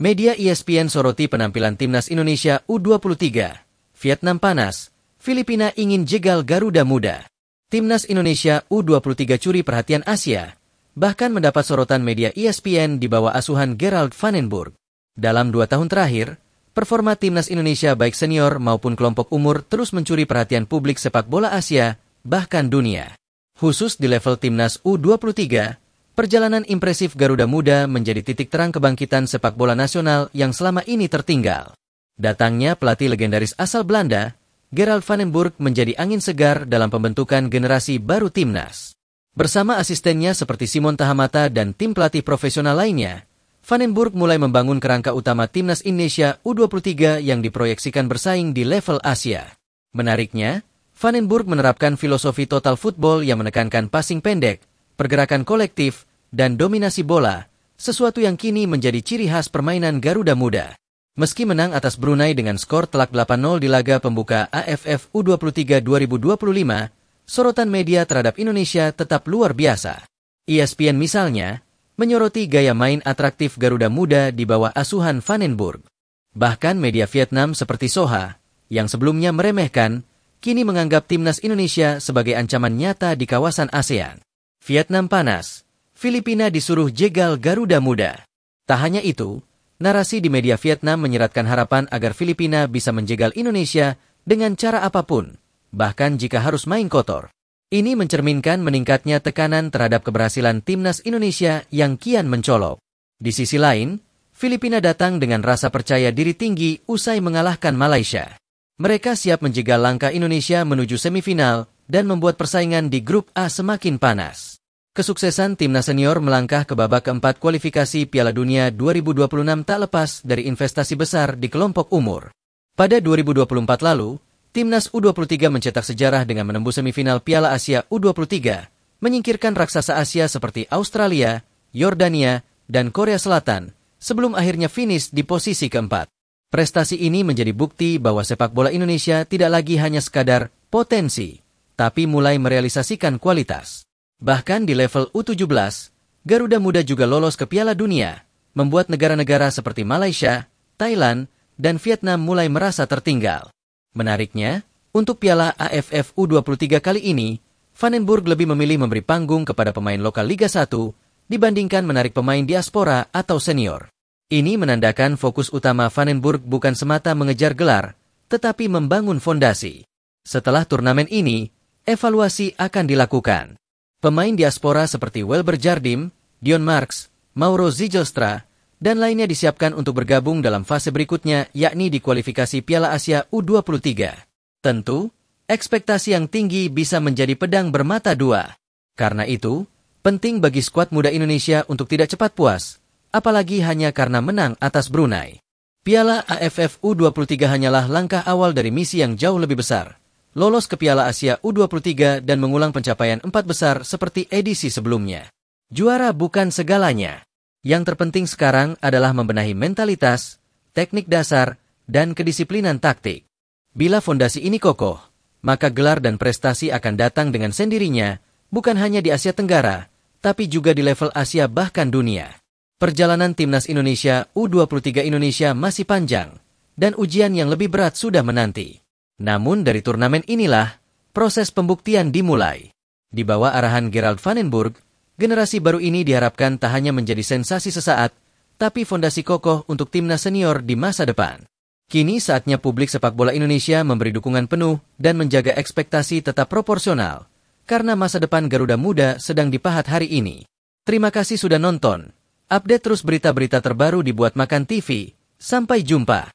Media ESPN soroti penampilan Timnas Indonesia U23. Vietnam panas, Filipina ingin jegal Garuda Muda. Timnas Indonesia U23 curi perhatian Asia, bahkan mendapat sorotan media ESPN di bawah asuhan Gerald Vandenburg. Dalam 2 tahun terakhir, performa Timnas Indonesia baik senior maupun kelompok umur terus mencuri perhatian publik sepak bola Asia, bahkan dunia. Khusus di level Timnas U23, perjalanan impresif Garuda Muda menjadi titik terang kebangkitan sepak bola nasional yang selama ini tertinggal. Datangnya pelatih legendaris asal Belanda, Gerald Vandenburg menjadi angin segar dalam pembentukan generasi baru Timnas. Bersama asistennya seperti Simon Tahamata dan tim pelatih profesional lainnya, Vandenburg mulai membangun kerangka utama Timnas Indonesia U23 yang diproyeksikan bersaing di level Asia. Menariknya, Vandenburg menerapkan filosofi total football yang menekankan passing pendek, pergerakan kolektif, dan dominasi bola, sesuatu yang kini menjadi ciri khas permainan Garuda Muda. Meski menang atas Brunei dengan skor telak 8-0 di laga pembuka AFF U23 2025, sorotan media terhadap Indonesia tetap luar biasa. ESPN misalnya, menyoroti gaya main atraktif Garuda Muda di bawah asuhan Vandenburg. Bahkan media Vietnam seperti Soha, yang sebelumnya meremehkan, kini menganggap Timnas Indonesia sebagai ancaman nyata di kawasan ASEAN. Vietnam panas, Filipina disuruh jegal Garuda Muda. Tak hanya itu, narasi di media Vietnam menyeratkan harapan agar Filipina bisa menjegal Indonesia dengan cara apapun, bahkan jika harus main kotor. Ini mencerminkan meningkatnya tekanan terhadap keberhasilan Timnas Indonesia yang kian mencolok. Di sisi lain, Filipina datang dengan rasa percaya diri tinggi usai mengalahkan Malaysia. Mereka siap menjegal langkah Indonesia menuju semifinal dan membuat persaingan di grup A semakin panas. Kesuksesan Timnas Senior melangkah ke babak keempat kualifikasi Piala Dunia 2026 tak lepas dari investasi besar di kelompok umur. Pada 2024 lalu, Timnas U23 mencetak sejarah dengan menembus semifinal Piala Asia U23, menyingkirkan raksasa Asia seperti Australia, Yordania, dan Korea Selatan, sebelum akhirnya finish di posisi keempat. Prestasi ini menjadi bukti bahwa sepak bola Indonesia tidak lagi hanya sekadar potensi, tapi mulai merealisasikan kualitas. Bahkan di level U17, Garuda Muda juga lolos ke Piala Dunia, membuat negara-negara seperti Malaysia, Thailand, dan Vietnam mulai merasa tertinggal. Menariknya, untuk Piala AFF U23 kali ini, Vandenburg lebih memilih memberi panggung kepada pemain lokal Liga 1 dibandingkan menarik pemain diaspora atau senior. Ini menandakan fokus utama Vandenburg bukan semata mengejar gelar, tetapi membangun fondasi. Setelah turnamen ini, evaluasi akan dilakukan. Pemain diaspora seperti Welber Jardim, Dion Marks, Mauro Zijelstra, dan lainnya disiapkan untuk bergabung dalam fase berikutnya, yakni di kualifikasi Piala Asia U23. Tentu, ekspektasi yang tinggi bisa menjadi pedang bermata dua. Karena itu, penting bagi skuad muda Indonesia untuk tidak cepat puas, apalagi hanya karena menang atas Brunei. Piala AFF U23 hanyalah langkah awal dari misi yang jauh lebih besar. Lolos ke Piala Asia U23 dan mengulang pencapaian 4 besar seperti edisi sebelumnya. Juara bukan segalanya. Yang terpenting sekarang adalah membenahi mentalitas, teknik dasar, dan kedisiplinan taktik. Bila fondasi ini kokoh, maka gelar dan prestasi akan datang dengan sendirinya, bukan hanya di Asia Tenggara, tapi juga di level Asia bahkan dunia. Perjalanan Timnas Indonesia U23 Indonesia masih panjang, dan ujian yang lebih berat sudah menanti. Namun dari turnamen inilah, proses pembuktian dimulai. Di bawah arahan Gerald Vandenburg, generasi baru ini diharapkan tak hanya menjadi sensasi sesaat, tapi fondasi kokoh untuk Timnas Senior di masa depan. Kini saatnya publik sepak bola Indonesia memberi dukungan penuh dan menjaga ekspektasi tetap proporsional, karena masa depan Garuda Muda sedang dipahat hari ini. Terima kasih sudah nonton. Update terus berita-berita terbaru di Buat Makan TV. Sampai jumpa.